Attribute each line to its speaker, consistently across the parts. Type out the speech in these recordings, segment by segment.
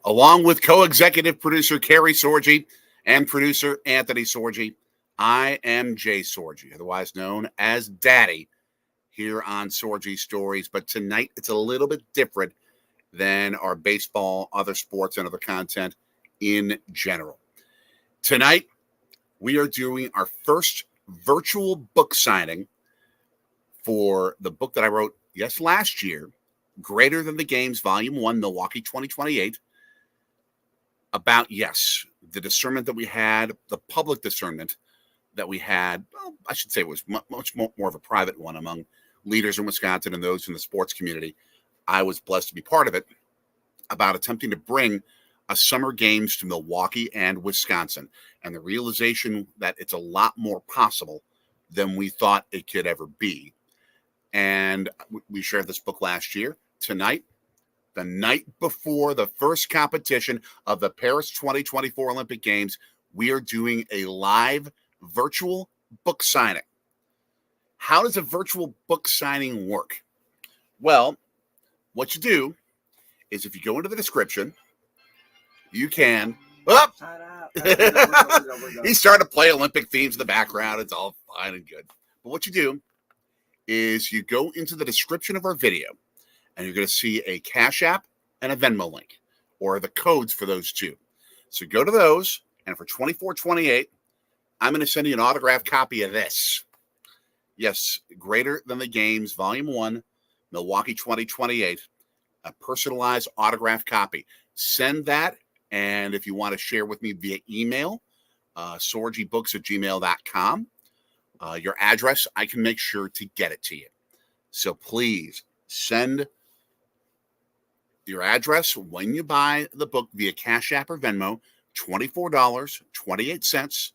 Speaker 1: Along with co-executive producer Carrie Sorgi and producer Anthony Sorgi, I am Jay Sorgi, otherwise known as Daddy, here on Sorgi Stories. But tonight, it's a little bit different than our baseball, other sports, and other content in general. Tonight, we are doing our first virtual book signing for the book that I wrote, last year, Greater Than the Games, Volume 1, Milwaukee 2028, about, the discernment that we had, the public discernment that we had. Well, I should say it was much more of a private one among leaders in Wisconsin and those in the sports community. I was blessed to be part of it, about attempting to bring a summer games to Milwaukee and Wisconsin, and the realization that it's a lot more possible than we thought it could ever be. And we shared this book last year. Tonight, the night before the first competition of the Paris 2024 Olympic Games, we are doing a live virtual book signing. How does a virtual book signing work? Well, what you do is if you go into the description, you can... Oh! He's starting to play Olympic themes in the background. It's all fine and good. But what you do is you go into the description of our video, and you're going to see a Cash App and a Venmo link, or the codes for those two. So go to those, and for $24.28, I'm going to send you an autographed copy of this. Yes, Greater Than the Games, Volume 1, Milwaukee 2028, a personalized autographed copy. Send that, and if you want to share with me via email, sorgibooks@gmail.com, your address, I can make sure to get it to you. So please send your address when you buy the book via Cash App or Venmo, $24.28,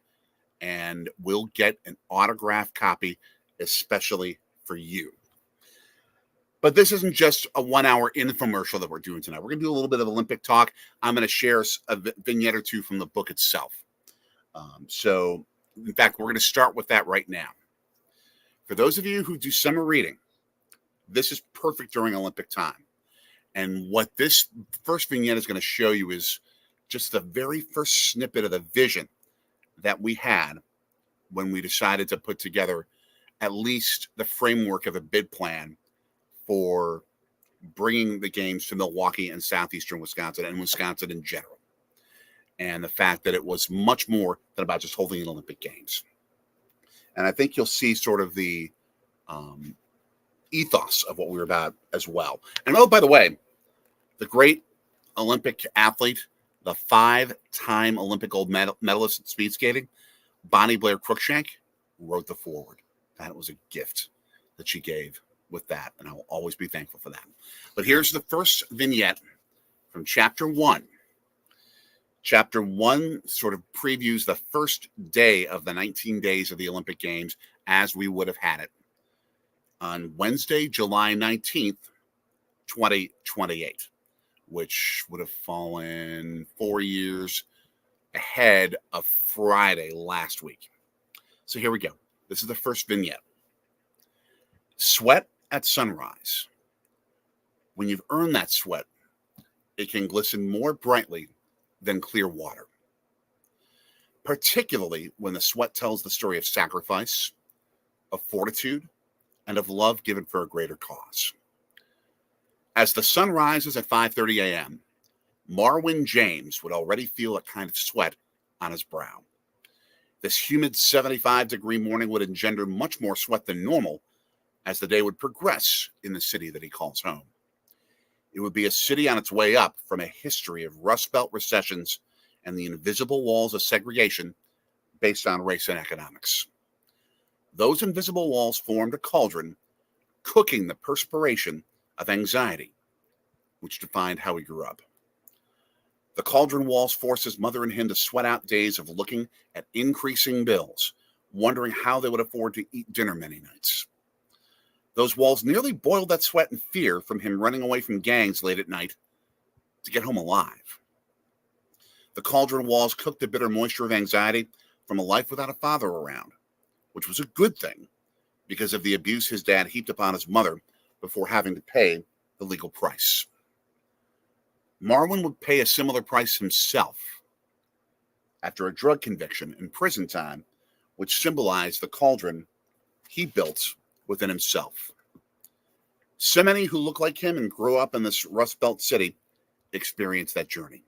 Speaker 1: and we'll get an autographed copy especially for you. But this isn't just a 1-hour infomercial that we're doing tonight. We're going to do a little bit of Olympic talk. I'm going to share a vignette or two from the book itself. So, in fact, we're going to start with that right now. For those of you who do summer reading, this is perfect during Olympic time. And what this first vignette is going to show you is just the very first snippet of the vision that we had when we decided to put together at least the framework of a bid plan for bringing the games to Milwaukee and southeastern Wisconsin and Wisconsin in general. And the fact that it was much more than about just holding an Olympic Games. And I think you'll see sort of the ethos of what we were about as well. And oh, by the way, the great Olympic athlete, the 5-time Olympic gold medalist in speed skating, Bonnie Blair Cruikshank, wrote the foreword. That was a gift that she gave with that, and I will always be thankful for that. But here's the first vignette from Chapter 1. Chapter 1 sort of previews the first day of the 19 days of the Olympic Games as we would have had it on Wednesday, July 19th, 2028, which would have fallen 4 years ahead of Friday last week. So here we go. This is the first vignette. Sweat at sunrise. When you've earned that sweat, it can glisten more brightly than clear water, particularly when the sweat tells the story of sacrifice, of fortitude, and of love given for a greater cause. As the sun rises at 5:30 a.m., Marwin James would already feel a kind of sweat on his brow. This humid 75-degree morning would engender much more sweat than normal as the day would progress in the city that he calls home. It would be a city on its way up from a history of Rust Belt recessions and the invisible walls of segregation based on race and economics. Those invisible walls formed a cauldron, cooking the perspiration of anxiety, which defined how he grew up. The cauldron walls forced his mother and him to sweat out days of looking at increasing bills, wondering how they would afford to eat dinner many nights. Those walls nearly boiled that sweat and fear from him running away from gangs late at night to get home alive. The cauldron walls cooked the bitter moisture of anxiety from a life without a father around, which was a good thing because of the abuse his dad heaped upon his mother before having to pay the legal price. Marwin would pay a similar price himself after a drug conviction and prison time, which symbolized the cauldron he built within himself. So many who look like him and grew up in this Rust Belt city experienced that journey.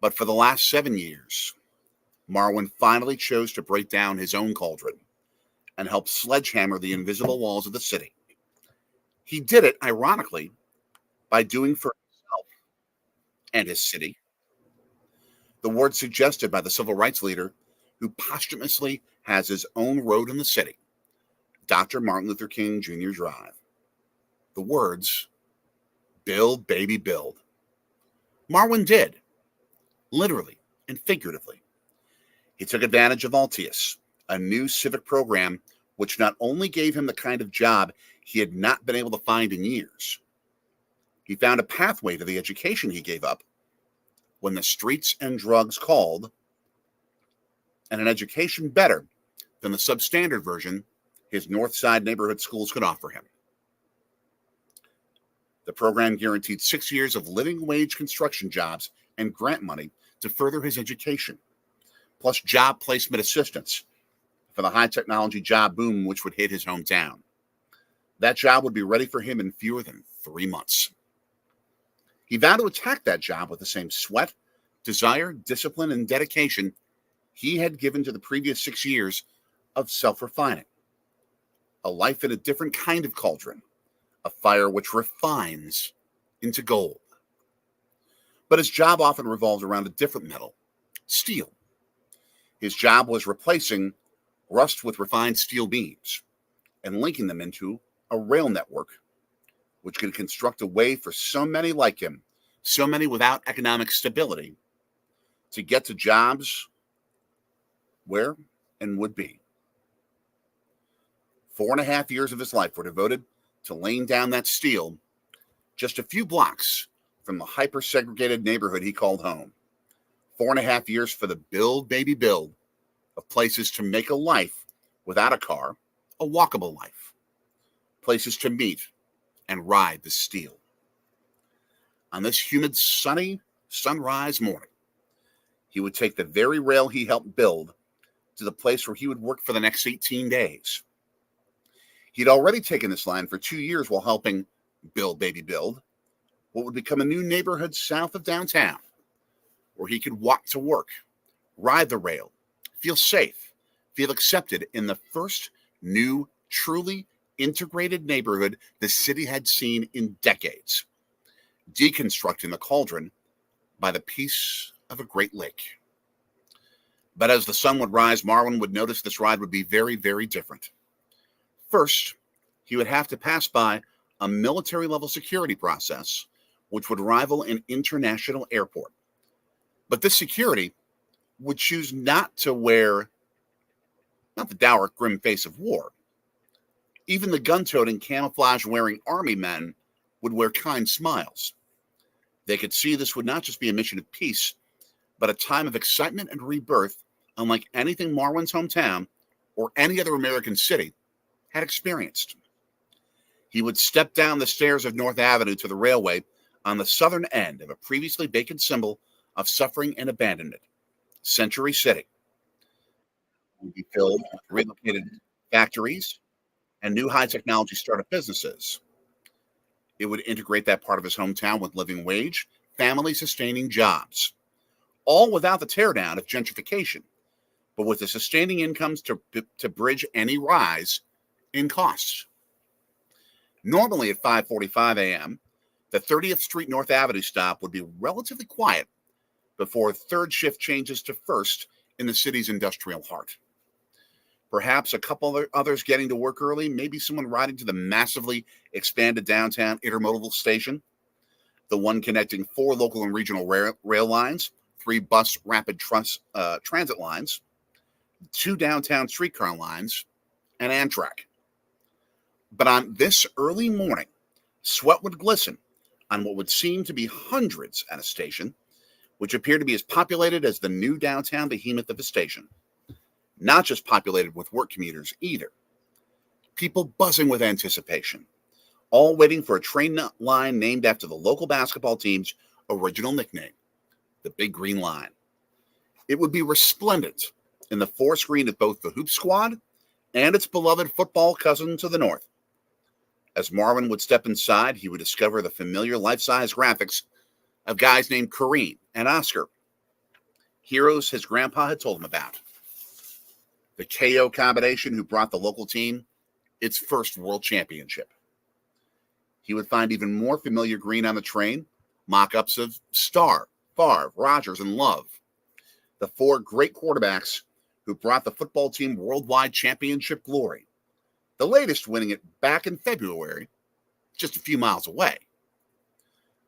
Speaker 1: But for the last 7 years, Marwin finally chose to break down his own cauldron and help sledgehammer the invisible walls of the city. He did it, ironically, by doing for himself and his city the word suggested by the civil rights leader who posthumously has his own road in the city, Dr. Martin Luther King Jr. Drive. The words, "Build, baby, build." Marwin did, literally and figuratively. He took advantage of Altius, a new civic program which not only gave him the kind of job he had not been able to find in years. He found a pathway to the education he gave up when the streets and drugs called, and an education better than the substandard version his North Side neighborhood schools could offer him. The program guaranteed 6 years of living wage construction jobs and grant money to further his education, plus job placement assistance for the high technology job boom which would hit his hometown. That job would be ready for him in fewer than 3 months. He vowed to attack that job with the same sweat, desire, discipline, and dedication he had given to the previous 6 years of self-refining. A life in a different kind of cauldron, a fire which refines into gold. But his job often revolved around a different metal, steel. His job was replacing rust with refined steel beams and linking them into a rail network which could construct a way for so many like him, so many without economic stability, to get to jobs where and would be. 4.5 years of his life were devoted to laying down that steel just a few blocks from the hyper-segregated neighborhood he called home. 4.5 years for the build, baby, build of places to make a life without a car, a walkable life. Places to meet and ride the steel. On this humid, sunny sunrise morning, he would take the very rail he helped build to the place where he would work for the next 18 days. He'd already taken this line for 2 years while helping build, baby, build what would become a new neighborhood south of downtown, where he could walk to work, ride the rail, feel safe, feel accepted in the first new, truly integrated neighborhood the city had seen in decades, deconstructing the cauldron by the peace of a great lake. But as the sun would rise, Marwin would notice this ride would be very, very different. First, he would have to pass by a military-level security process, which would rival an international airport. But this security would choose not to wear, not the dour, grim face of war. Even the gun-toting, camouflage-wearing army men would wear kind smiles. They could see this would not just be a mission of peace, but a time of excitement and rebirth unlike anything Marwin's hometown or any other American city had experienced. He would step down the stairs of North Avenue to the railway on the southern end of a previously vacant symbol of suffering and abandonment, Century City. It would be filled with relocated factories and new high-technology startup businesses. It would integrate that part of his hometown with living wage, family-sustaining jobs, all without the teardown of gentrification, but with the sustaining incomes to bridge any rise in costs. Normally at 5:45 a.m., the 30th Street North Avenue stop would be relatively quiet before third shift changes to first in the city's industrial heart. Perhaps a couple of others getting to work early, maybe someone riding to the massively expanded downtown intermodal station, the one connecting 4 local and regional rail lines, 3 bus rapid transit lines, 2 downtown streetcar lines, and Amtrak. But on this early morning, sweat would glisten on what would seem to be hundreds at a station, which appeared to be as populated as the new downtown behemoth of a station. Not just populated with work commuters either. People buzzing with anticipation, all waiting for a train line named after the local basketball team's original nickname, the Big Green Line. It would be resplendent in the forest green of both the Hoop Squad and its beloved football cousin to the north. As Marwin would step inside, he would discover the familiar life-size graphics of guys named Kareem and Oscar, heroes his grandpa had told him about. The KO combination who brought the local team its first world championship. He would find even more familiar green on the train, mock-ups of Starr, Favre, Rodgers, and Love, the four great quarterbacks who brought the football team worldwide championship glory, the latest winning it back in February, just a few miles away.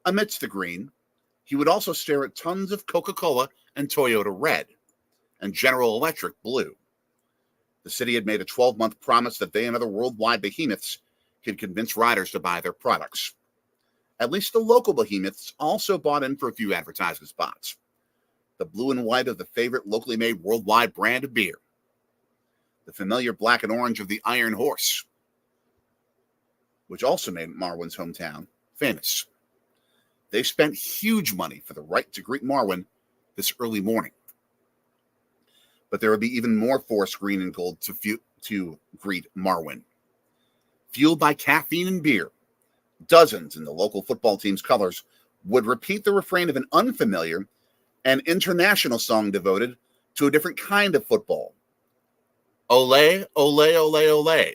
Speaker 1: Amidst the green, he would also stare at tons of Coca-Cola and Toyota red, and General Electric blue. The city had made a 12-month promise that they and other worldwide behemoths could convince riders to buy their products. At least the local behemoths also bought in for a few advertising spots. The blue and white of the favorite locally made worldwide brand of beer. The familiar black and orange of the Iron Horse, which also made Marwin's hometown famous. They spent huge money for the right to greet Marwin this early morning. But there would be even more forest green and gold to greet Marwin. Fueled by caffeine and beer, dozens in the local football team's colors would repeat the refrain of an unfamiliar and international song devoted to a different kind of football. Ole, ole, ole, ole.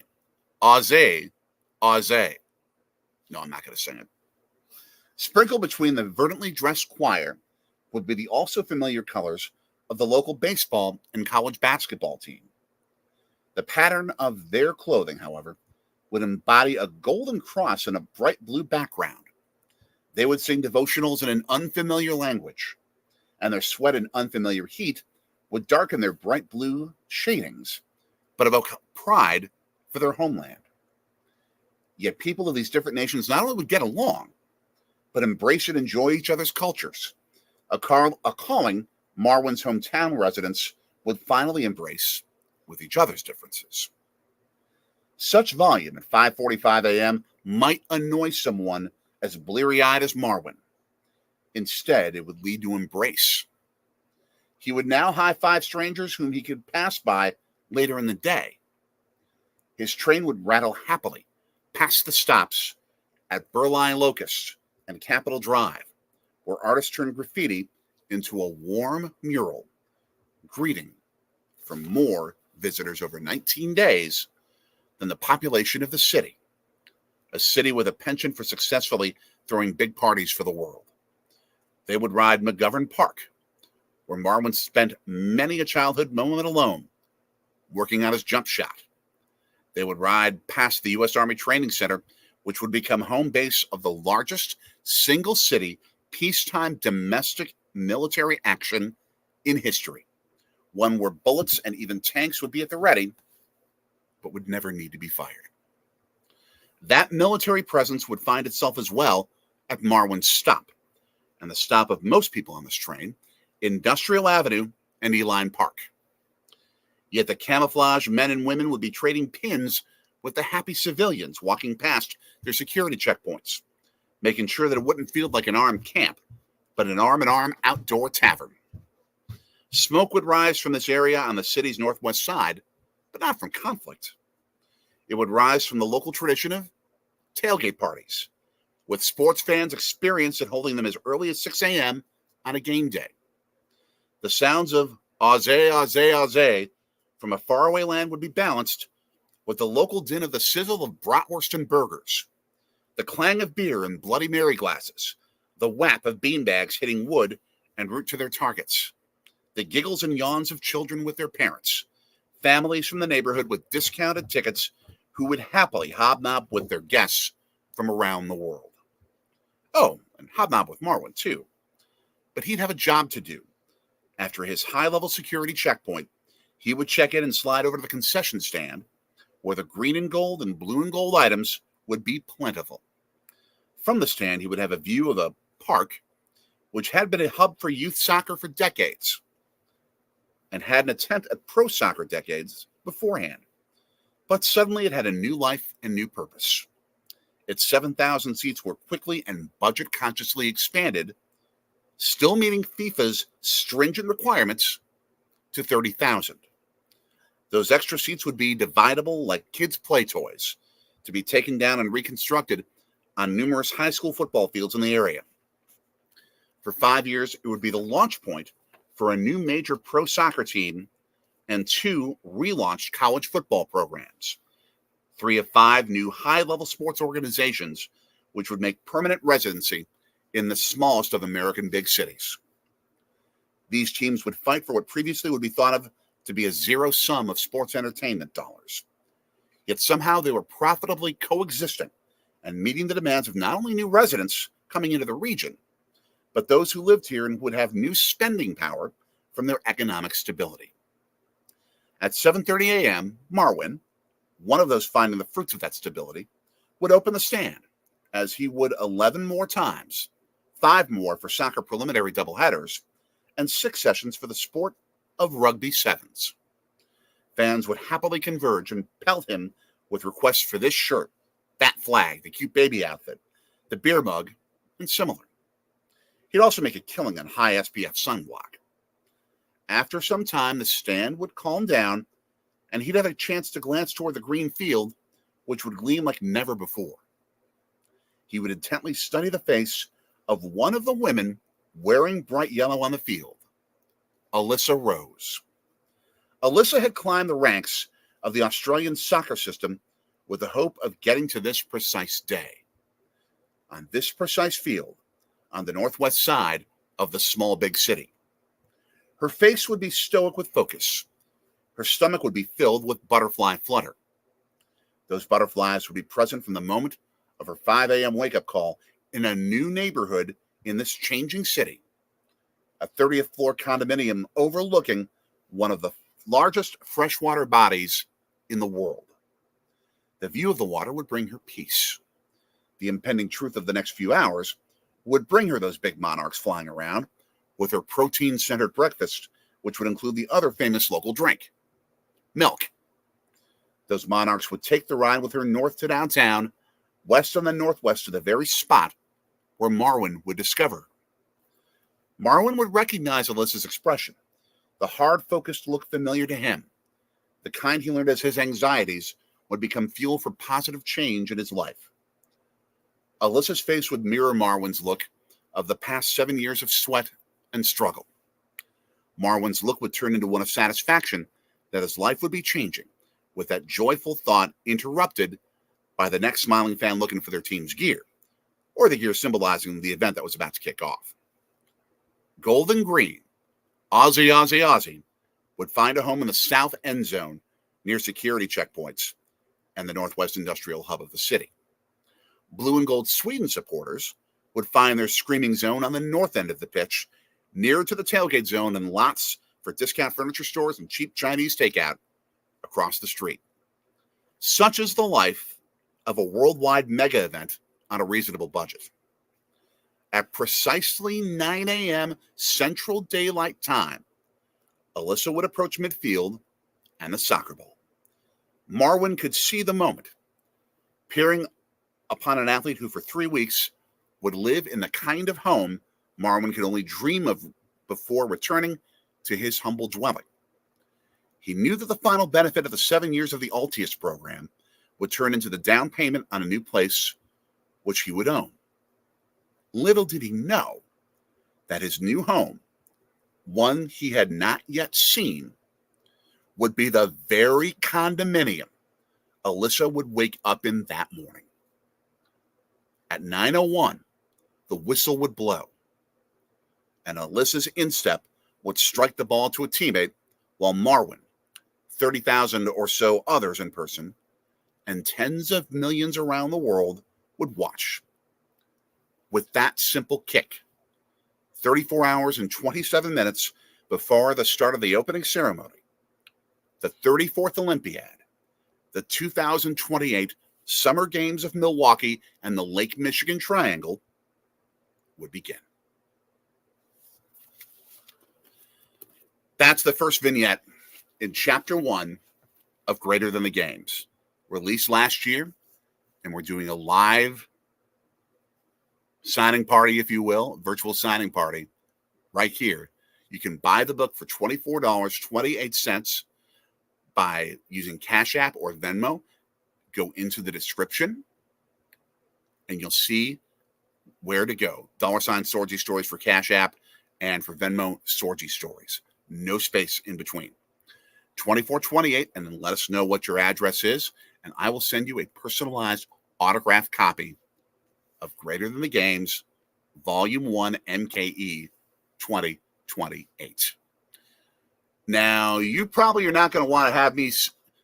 Speaker 1: Aze, aze. No, I'm not going to sing it. Sprinkled between the verdantly dressed choir would be the also familiar colors of the local baseball and college basketball team. The pattern of their clothing, however, would embody a golden cross in a bright blue background. They would sing devotionals in an unfamiliar language, and their sweat and unfamiliar heat would darken their bright blue shadings, but evoke pride for their homeland. Yet people of these different nations not only would get along, but embrace and enjoy each other's cultures, a calling Marwin's hometown residents would finally embrace with each other's differences. Such volume at 5:45 a.m. might annoy someone as bleary-eyed as Marwin. Instead, it would lead to embrace. He would now high-five strangers whom he could pass by later in the day. His train would rattle happily past the stops at Burleigh Locust and Capitol Drive, where artists turned graffiti into a warm mural, greeting from more visitors over 19 days than the population of the city, a city with a penchant for successfully throwing big parties for the world. They would ride McGovern Park, where Marwin spent many a childhood moment alone, working on his jump shot. They would ride past the U.S. Army Training Center, which would become home base of the largest single-city peacetime domestic military action in history, one where bullets and even tanks would be at the ready, but would never need to be fired. That military presence would find itself as well at Marwin's stop, and the stop of most people on this train, Industrial Avenue and Eline Park. Yet the camouflage men and women would be trading pins with the happy civilians walking past their security checkpoints, making sure that it wouldn't feel like an armed camp, but an arm-in-arm outdoor tavern. Smoke would rise from this area on the city's northwest side, but not from conflict. It would rise from the local tradition of tailgate parties, with sports fans experienced at holding them as early as 6 a.m. on a game day. The sounds of Aze, Aze, Aze from a faraway land would be balanced with the local din of the sizzle of bratwurst and burgers, the clang of beer and Bloody Mary glasses, the whap of beanbags hitting wood en route to their targets, the giggles and yawns of children with their parents, families from the neighborhood with discounted tickets who would happily hobnob with their guests from around the world. Oh, and hobnob with Marwin, too. But he'd have a job to do. After his high-level security checkpoint, he would check in and slide over to the concession stand, where the green and gold and blue and gold items would be plentiful. From the stand, he would have a view of the park, which had been a hub for youth soccer for decades, and had an attempt at pro soccer decades beforehand. But suddenly it had a new life and new purpose. Its 7,000 seats were quickly and budget-consciously expanded, still meeting FIFA's stringent requirements, to 30,000. Those extra seats would be dividable like kids' play toys, to be taken down and reconstructed on numerous high school football fields in the area. For 5 years, it would be the launch point for a new major pro soccer team and 2 relaunched college football programs, 3 of 5 new high-level sports organizations, which would make permanent residency in the smallest of American big cities. These teams would fight for what previously would be thought of to be a zero sum of sports entertainment dollars. Yet somehow they were profitably coexisting and meeting the demands of not only new residents coming into the region, but those who lived here and would have new spending power from their economic stability. At 7:30 a.m., Marwin, one of those finding the fruits of that stability, would open the stand, as he would 11 more times, 5 more for soccer preliminary doubleheaders, and 6 sessions for the sport of rugby sevens. Fans would happily converge and pelt him with requests for this shirt, that flag, the cute baby outfit, the beer mug, and similar. He'd also make a killing on high SPF sunblock. After some time, the stand would calm down, and he'd have a chance to glance toward the green field, which would gleam like never before. He would intently study the face of one of the women wearing bright yellow on the field, Alyssa Rose. Alyssa had climbed the ranks of the Australian soccer system with the hope of getting to this precise day. On this precise field, on the northwest side of the small big city. Her face would be stoic with focus. Her stomach would be filled with butterfly flutter. Those butterflies would be present from the moment of her 5 a.m. wake-up call in a new neighborhood in this changing city, a 30th floor condominium overlooking one of the largest freshwater bodies in the world. The view of the water would bring her peace. The impending truth of the next few hours would bring her those big monarchs flying around with her protein-centered breakfast, which would include the other famous local drink, milk. Those monarchs would take the ride with her north to downtown, west on the northwest to the very spot where Marwin would discover her. Marwin would recognize Alyssa's expression, the hard-focused look familiar to him, the kind he learned as his anxieties would become fuel for positive change in his life. Alyssa's face would mirror Marwin's look of the past 7 years of sweat and struggle. Marwin's look would turn into one of satisfaction that his life would be changing, with that joyful thought interrupted by the next smiling fan looking for their team's gear, or the gear symbolizing the event that was about to kick off. Gold and green, Aussie, Aussie, Aussie, would find a home in the south end zone near security checkpoints and the northwest industrial hub of the city. Blue and gold Sweden supporters would find their screaming zone on the north end of the pitch, nearer to the tailgate zone and lots for discount furniture stores and cheap Chinese takeout across the street. Such is the life of a worldwide mega event on a reasonable budget. At precisely 9 a.m. Central Daylight Time, Alyssa would approach midfield and the soccer ball. Marwin could see the moment, peering upon an athlete who for 3 weeks would live in the kind of home Marwin could only dream of before returning to his humble dwelling. He knew that the final benefit of the 7 years of the Altius program would turn into the down payment on a new place which he would own. Little did he know that his new home, one he had not yet seen, would be the very condominium Alyssa would wake up in that morning. At 9:01, the whistle would blow, and Alyssa's instep would strike the ball to a teammate while Marwin, 30,000 or so others in person, and tens of millions around the world would watch. With that simple kick, 34 hours and 27 minutes before the start of the opening ceremony, the 34th Olympiad, the 2028 Summer Games of Milwaukee and the Lake Michigan Triangle would begin. That's the first vignette in Chapter 1 of Greater Than the Games, released last year And we're doing a live signing party, if you will, virtual signing party right here. You can buy the book for $24.28 by using Cash App or Venmo. Go into the description and you'll see where to go. $ Sorgi Stories for Cash App, and for Venmo, Sorgi Stories. No space in between. $24.28, and then let us know what your address is, and I will send you a personalized autographed copy of Greater Than the Games, Volume 1 MKE 2028. Now, you probably are not going to want to have me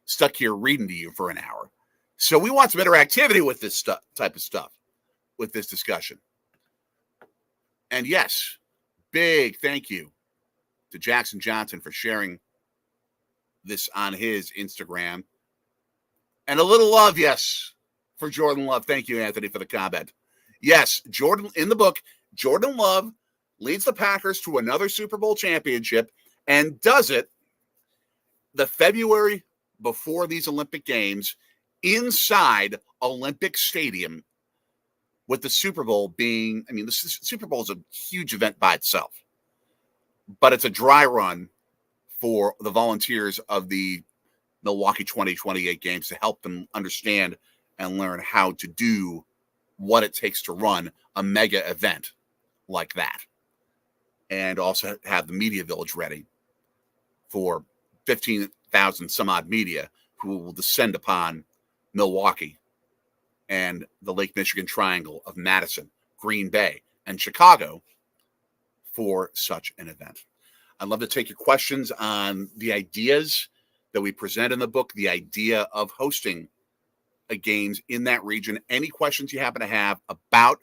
Speaker 1: stuck here reading to you for an hour. So we want some interactivity with this type of stuff, with this discussion. And yes, big thank you to Jackson Johnson for sharing this on his Instagram. And a little love, yes, for Jordan Love. Thank you, Anthony, for the comment. Yes, Jordan, in the book, Jordan Love leads the Packers to another Super Bowl championship and does it the February before these Olympic Games inside Olympic Stadium, with the Super Bowl being, I mean, the Super Bowl is a huge event by itself, but it's a dry run for the volunteers of the Milwaukee 2028 games to help them understand and learn how to do what it takes to run a mega event like that. And also have the media village ready for 15,000 some odd media who will descend upon Milwaukee and the Lake Michigan Triangle of Madison, Green Bay, and Chicago for such an event. I'd love to take your questions on the ideas that we present in the book, the idea of hosting a games in that region. Any questions you happen to have about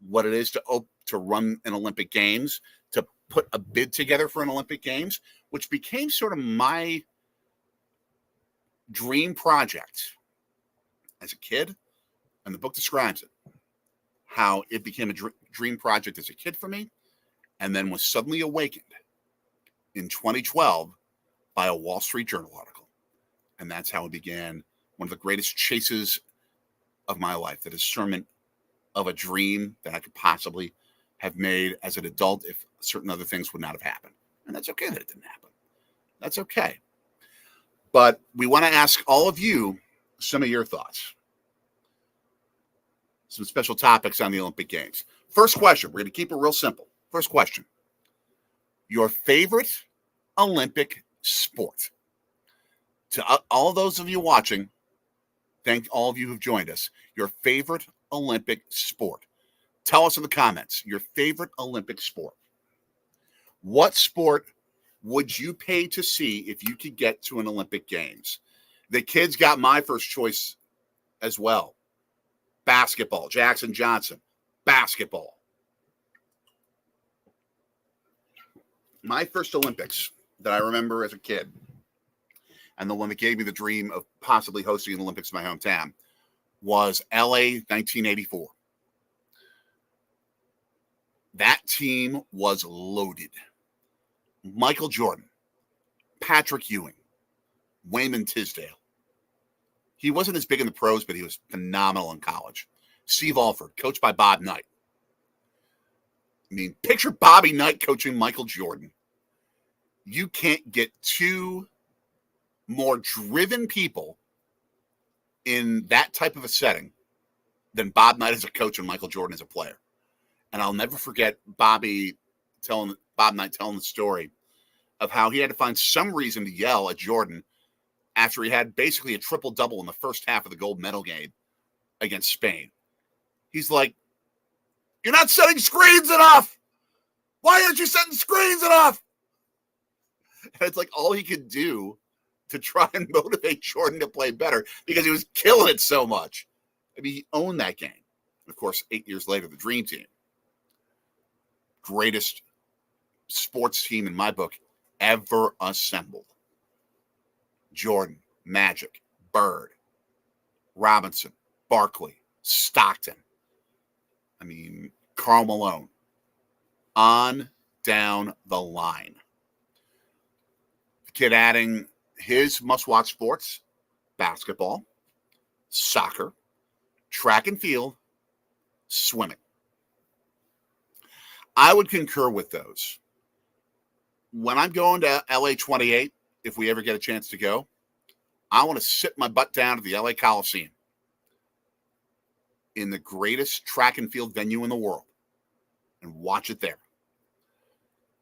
Speaker 1: what it is to run an Olympic Games, to put a bid together for an Olympic Games, which became sort of my dream project as a kid. And the book describes it, how it became a dream project as a kid for me, and then was suddenly awakened in 2012 by a Wall Street Journal article. And that's how it began one of the greatest chases of my life, the discernment of a dream that I could possibly have made as an adult if certain other things would not have happened. And that's okay that it didn't happen. That's okay. But we want to ask all of you some of your thoughts. Some special topics on the Olympic Games. First question. We're going to keep it real simple. First question. Your favorite Olympic sport? To all those of you watching, thank all of you who've joined us. Your favorite Olympic sport. Tell us in the comments your favorite Olympic sport. What sport would you pay to see if you could get to an Olympic Games? The kids got my first choice as well. Basketball. Jackson Johnson. Basketball. My first Olympics that I remember as a kid, and the one that gave me the dream of possibly hosting an Olympics in my hometown, was LA 1984. That team was loaded. Michael Jordan, Patrick Ewing, Wayman Tisdale. He wasn't as big in the pros, but he was phenomenal in college. Steve Alford, coached by Bob Knight. I mean, picture Bobby Knight coaching Michael Jordan. You can't get two more driven people in that type of a setting than Bob Knight as a coach and Michael Jordan as a player. And I'll never forget Bob Knight telling the story of how he had to find some reason to yell at Jordan after he had basically a triple-double in the first half of the gold medal game against Spain. He's like, "You're not setting screens enough! Why aren't you setting screens enough?" And it's like all he could do to try and motivate Jordan to play better because he was killing it so much. I mean, he owned that game. Of course, 8 years later, the Dream Team. Greatest sports team in my book ever assembled. Jordan, Magic, Bird, Robinson, Barkley, Stockton. I mean, Karl Malone. On down the line. The kid adding his must-watch sports, basketball, soccer, track and field, swimming. I would concur with those. When I'm going to LA 28, if we ever get a chance to go, I want to sit my butt down at the LA Coliseum in the greatest track and field venue in the world and watch it there.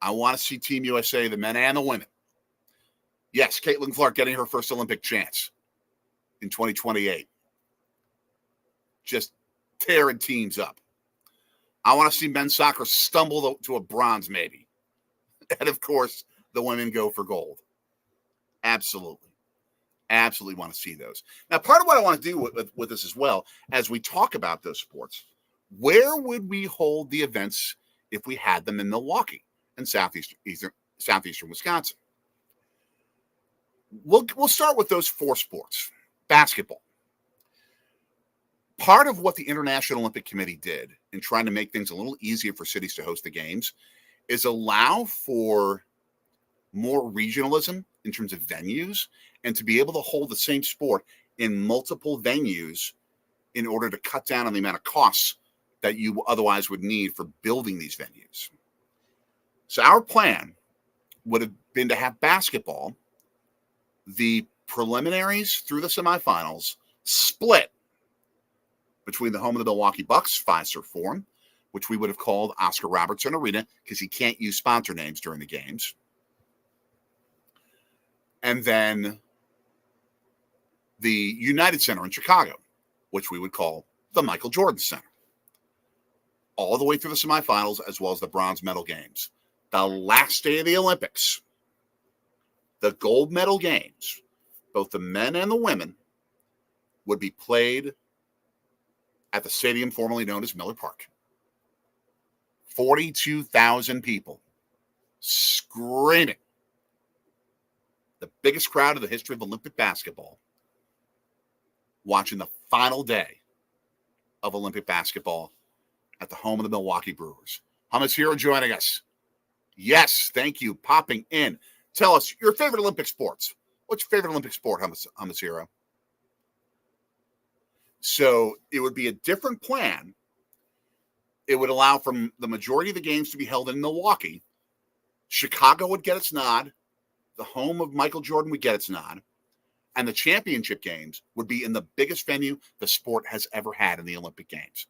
Speaker 1: I want to see Team USA, the men and the women. Yes, Caitlin Clark getting her first Olympic chance in 2028. Just tearing teams up. I want to see men's soccer stumble to a bronze, maybe. And, of course, the women go for gold. Absolutely. Absolutely want to see those. Now, part of what I want to do with this as well, as we talk about those sports, where would we hold the events if we had them in Milwaukee and southeastern Wisconsin? We'll start with those four sports. Basketball. Part of what the International Olympic Committee did in trying to make things a little easier for cities to host the games is allow for more regionalism in terms of venues and to be able to hold the same sport in multiple venues in order to cut down on the amount of costs that you otherwise would need for building these venues. So our plan would have been to have basketball, the preliminaries through the semifinals, split between the home of the Milwaukee Bucks, Fiserv Forum, which we would have called Oscar Robertson Arena because you can't use sponsor names during the games. And then the United Center in Chicago, which we would call the Michael Jordan Center. All the way through the semifinals, as well as the bronze medal games. The last day of the Olympics, the gold medal games, both the men and the women, would be played at the stadium formerly known as Miller Park. 42,000 people screaming. The biggest crowd in the history of Olympic basketball watching the final day of Olympic basketball at the home of the Milwaukee Brewers. Hummus Hero joining us. Yes, thank you. Popping in. Tell us your favorite Olympic sports. What's your favorite Olympic sport, Hummus Hero? So it would be a different plan. It would allow for the majority of the games to be held in Milwaukee. Chicago would get its nod. The home of Michael Jordan would get its nod. And the championship games would be in the biggest venue the sport has ever had in the Olympic Games.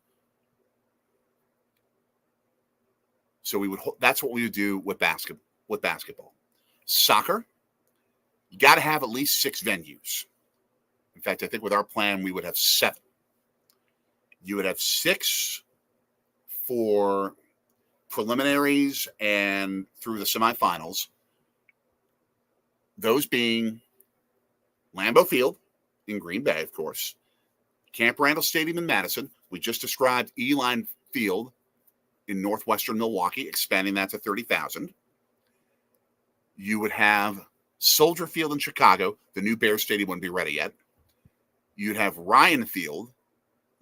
Speaker 1: So that's what we would do with basketball. Soccer, you got to have at least 6 venues. In fact, I think with our plan, we would have 7. You would have 6 for preliminaries and through the semifinals. Those being Lambeau Field in Green Bay, of course. Camp Randall Stadium in Madison. We just described Eline Field in northwestern Milwaukee, expanding that to 30,000. You would have Soldier Field in Chicago. The new Bears Stadium wouldn't be ready yet. You'd have Ryan Field,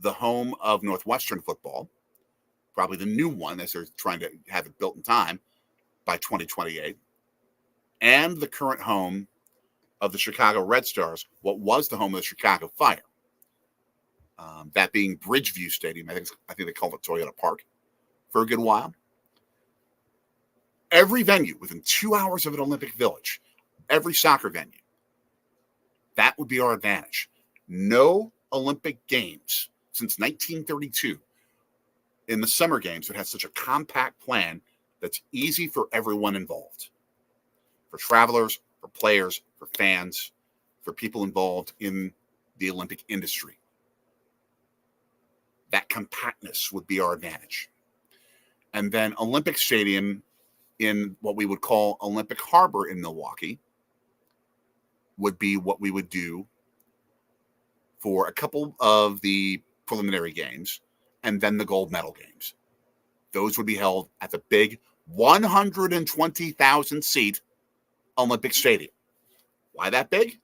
Speaker 1: the home of Northwestern football, probably the new one as they're trying to have it built in time by 2028, and the current home of the Chicago Red Stars, what was the home of the Chicago Fire. That being Bridgeview Stadium. I think they called it Toyota Park for a good while. Every venue within 2 hours of an Olympic Village, every soccer venue, that would be our advantage. No Olympic Games since 1932 in the Summer Games would have such a compact plan that's easy for everyone involved. For travelers, for players, for fans, for people involved in the Olympic industry. That compactness would be our advantage. And then Olympic Stadium in what we would call Olympic Harbor in Milwaukee would be what we would do for a couple of the preliminary games and then the gold medal games. Those would be held at the big 120,000 seat Olympic Stadium. Why that big?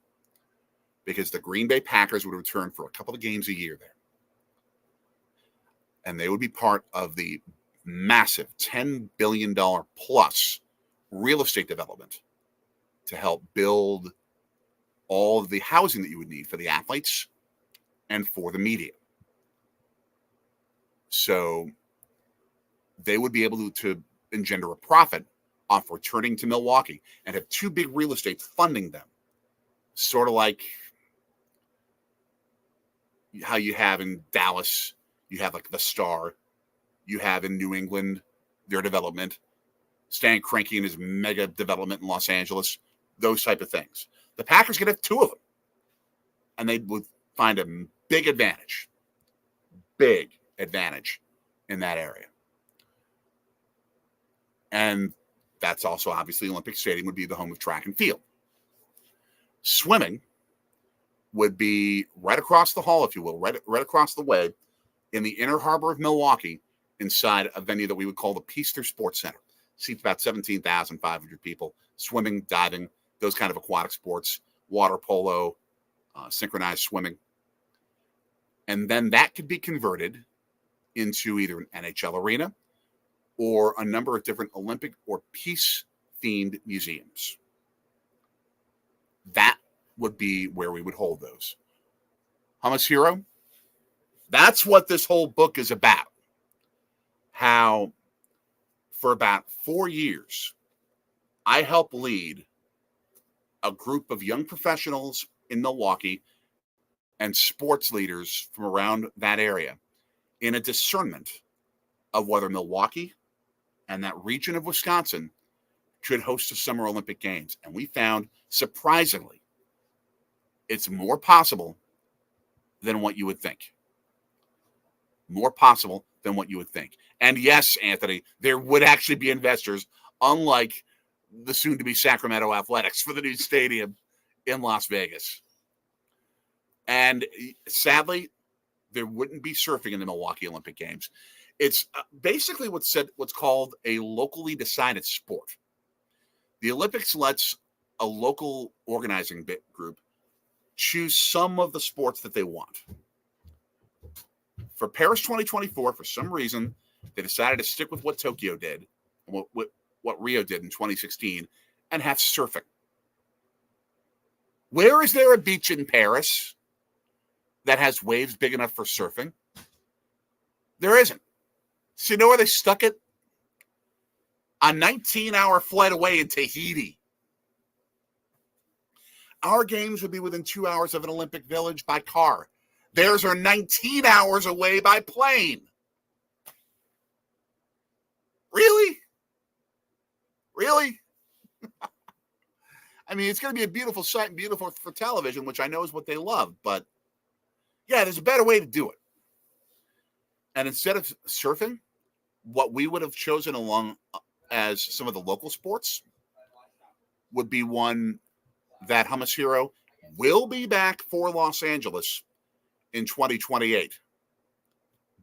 Speaker 1: Because the Green Bay Packers would return for a couple of games a year there. And they would be part of the massive $10 billion plus real estate development to help build all of the housing that you would need for the athletes and for the media. So they would be able to engender a profit off returning to Milwaukee and have two big real estate funding them. Sort of like how you have in Dallas, you have like the Star, you have in New England, their development, Stan Kroenke and his mega development in Los Angeles, those type of things. The Packers could have two of them, and they would find a big advantage in that area. And that's also obviously Olympic Stadium would be the home of track and field. Swimming would be right across the hall, if you will, right across the way in the inner harbor of Milwaukee, inside a venue that we would call the Peaster Sports Center. Seats about 17,500 people, swimming, diving, those kind of aquatic sports, water polo, synchronized swimming. And then that could be converted into either an NHL arena or a number of different Olympic or peace-themed museums. That would be where we would hold those. Hummus Hero, that's what this whole book is about. How for about 4 years, I helped lead a group of young professionals in Milwaukee and sports leaders from around that area in a discernment of whether Milwaukee and that region of Wisconsin could host the Summer Olympic Games. And we found, surprisingly, it's more possible than what you would think. More possible than what you would think. And yes, Anthony, there would actually be investors, unlike the soon-to-be Sacramento Athletics, for the new stadium in Las Vegas. And sadly, there wouldn't be surfing in the Milwaukee Olympic Games. It's basically what's called a locally decided sport. The Olympics lets a local organizing group choose some of the sports that they want. For Paris 2024, for some reason, they decided to stick with what Tokyo did, what Rio did in 2016, and have surfing. Where is there a beach in Paris that has waves big enough for surfing? There isn't. So you know where they stuck it? A 19-hour flight away in Tahiti. Our games would be within 2 hours of an Olympic Village by car. Theirs are 19 hours away by plane. Really? Really? I mean, it's going to be a beautiful sight and beautiful for television, which I know is what they love. But, yeah, there's a better way to do it. And instead of surfing, what we would have chosen along as some of the local sports would be one that Hummus Hero will be back for Los Angeles in 2028.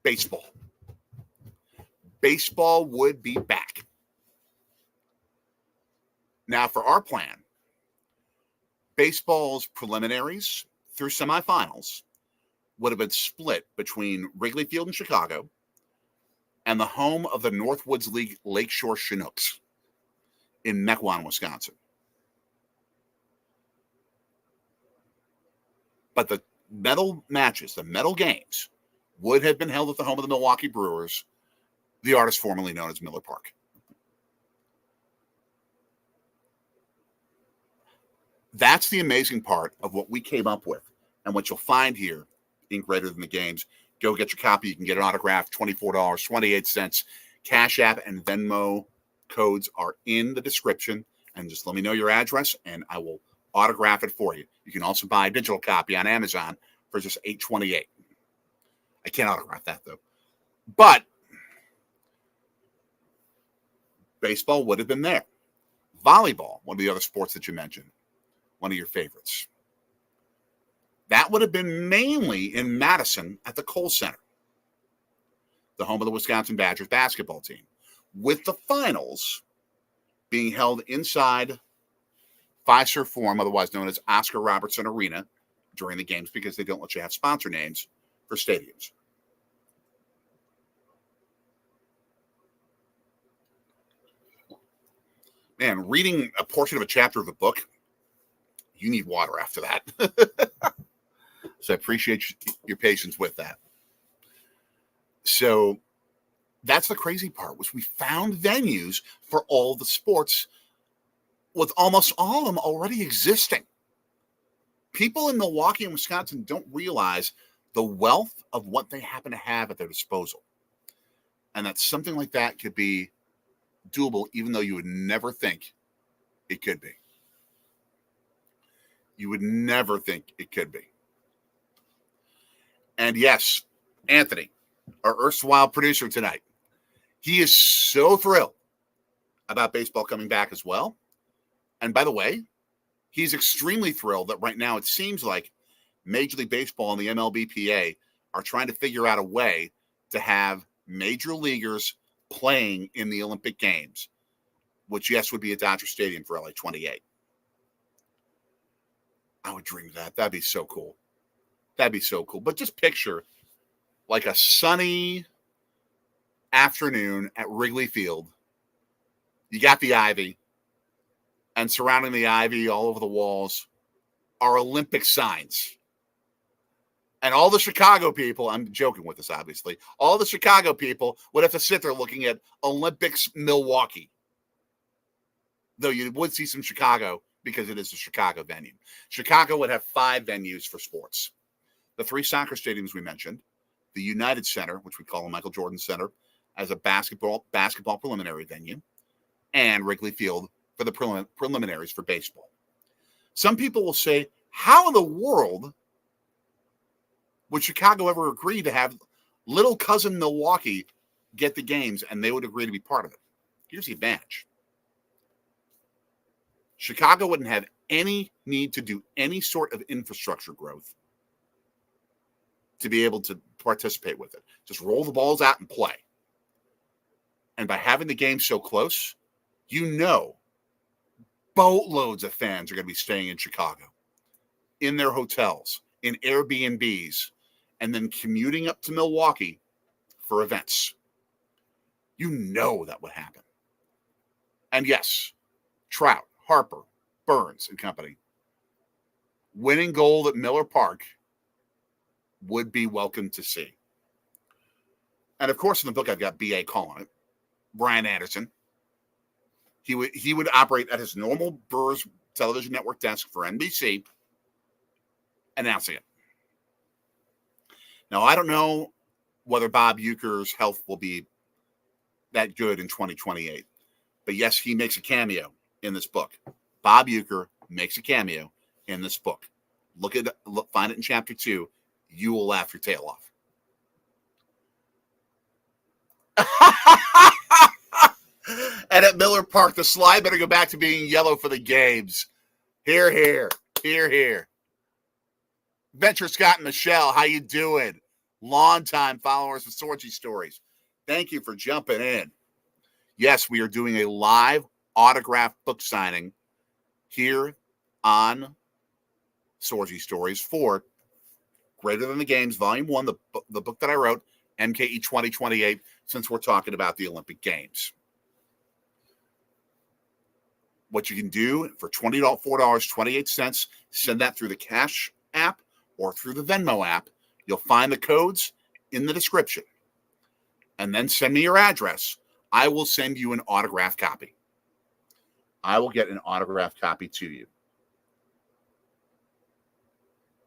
Speaker 1: Baseball. Baseball would be back. Now, for our plan, baseball's preliminaries through semifinals would have been split between Wrigley Field in Chicago and the home of the Northwoods League Lakeshore Chinooks in Mequon, Wisconsin. But the medal matches, the medal games, would have been held at the home of the Milwaukee Brewers, the artist formerly known as Miller Park. That's the amazing part of what we came up with and what you'll find here in Greater Than the Games. Go get your copy. You can get an autograph, $24.28. Cash App and Venmo codes are in the description. And just let me know your address, and I will autograph it for you. You can also buy a digital copy on Amazon for just $8.28. I can't autograph that, though. But baseball would have been there. Volleyball, one of the other sports that you mentioned, one of your favorites. That would have been mainly in Madison at the Kohl Center, the home of the Wisconsin Badgers basketball team, with the finals being held inside Fiserv Forum, otherwise known as Oscar Robertson Arena, during the games because they don't let you have sponsor names for stadiums. Man, reading a portion of a chapter of the book, you need water after that. So I appreciate your patience with that. So that's the crazy part, was we found venues for all the sports with almost all of them already existing. People in Milwaukee and Wisconsin don't realize the wealth of what they happen to have at their disposal. And that something like that could be doable, even though you would never think it could be. You would never think it could be. And yes, Anthony, our erstwhile producer tonight, he is so thrilled about baseball coming back as well. And by the way, he's extremely thrilled that right now it seems like Major League Baseball and the MLBPA are trying to figure out a way to have major leaguers playing in the Olympic Games, which, yes, would be at Dodger Stadium for LA 28. I would dream of that. That'd be so cool. That'd be so cool. But just picture like a sunny afternoon at Wrigley Field. You got the ivy, and surrounding the ivy all over the walls are Olympic signs. And all the Chicago people, I'm joking with this, obviously, all the Chicago people would have to sit there looking at Olympics Milwaukee. Though you would see some Chicago because it is a Chicago venue. Chicago would have 5 venues for sports. The 3 soccer stadiums we mentioned, the United Center, which we call the Michael Jordan Center, as a basketball preliminary venue, and Wrigley Field for the preliminaries for baseball. Some people will say, how in the world would Chicago ever agree to have little cousin Milwaukee get the games, and they would agree to be part of it? Here's the advantage. Chicago wouldn't have any need to do any sort of infrastructure growth to be able to participate with it. Just roll the balls out and play. And by having the game so close, you know boatloads of fans are going to be staying in Chicago, in their hotels, in Airbnbs, and then commuting up to Milwaukee for events. You know that would happen. And yes, Trout, Harper, Burns, and company winning gold at Miller Park would be welcome to see. And of course, in the book, I've got B.A. calling it. Brian Anderson. He would operate at his normal Brewers television network desk for NBC, announcing it. Now, I don't know whether Bob Uecker's health will be that good in 2028. But yes, he makes a cameo in this book. Bob Uecker makes a cameo in this book. Find it in chapter 2. You will laugh your tail off. And at Miller Park, the slide better go back to being yellow for the games. Hear, hear, hear, hear. Venture Scott and Michelle, how you doing? Longtime followers of Sorgi Stories. Thank you for jumping in. Yes, we are doing a live autograph book signing here on Sorgi Stories for Greater Than the Games, Volume 1, the book that I wrote, MKE 2028, since we're talking about the Olympic Games. What you can do for $4.28, send that through the Cash app or through the Venmo app. You'll find the codes in the description. And then send me your address. I will send you an autographed copy. I will get an autographed copy to you.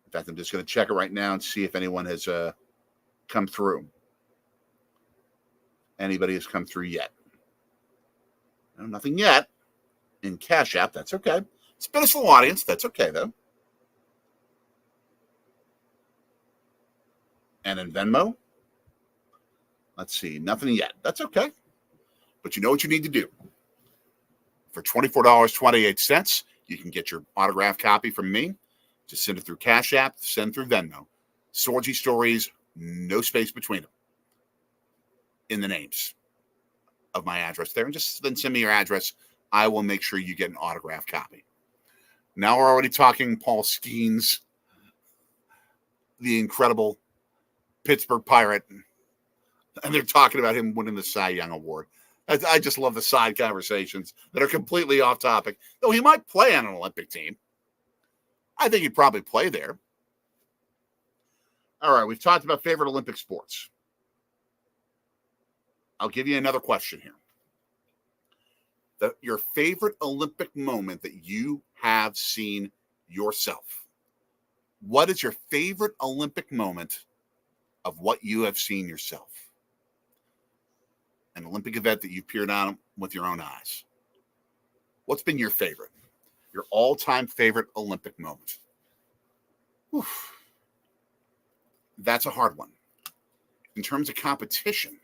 Speaker 1: In fact, I'm just going to check it right now and see if anyone has come through. Anybody has come through yet? No, nothing yet. In Cash App, that's okay. It's been a slow audience. That's okay, though. And in Venmo, let's see, nothing yet. That's okay. But you know what you need to do. For $24.28, you can get your autographed copy from me. Just send it through Cash App, send through Venmo. Sorgi Stories, no space between them in the names of my address there. And just then send me your address. I will make sure you get an autographed copy. Now we're already talking Paul Skeens, the incredible Pittsburgh Pirate, and they're talking about him winning the Cy Young Award. I just love the side conversations that are completely off topic. Though he might play on an Olympic team. I think he'd probably play there. All right, we've talked about favorite Olympic sports. I'll give you another question here. Your favorite Olympic moment that you have seen yourself. What is your favorite Olympic moment of what you have seen yourself? An Olympic event that you've peered on with your own eyes. What's been your favorite? Your all-time favorite Olympic moment? Oof. That's a hard one. In terms of competition,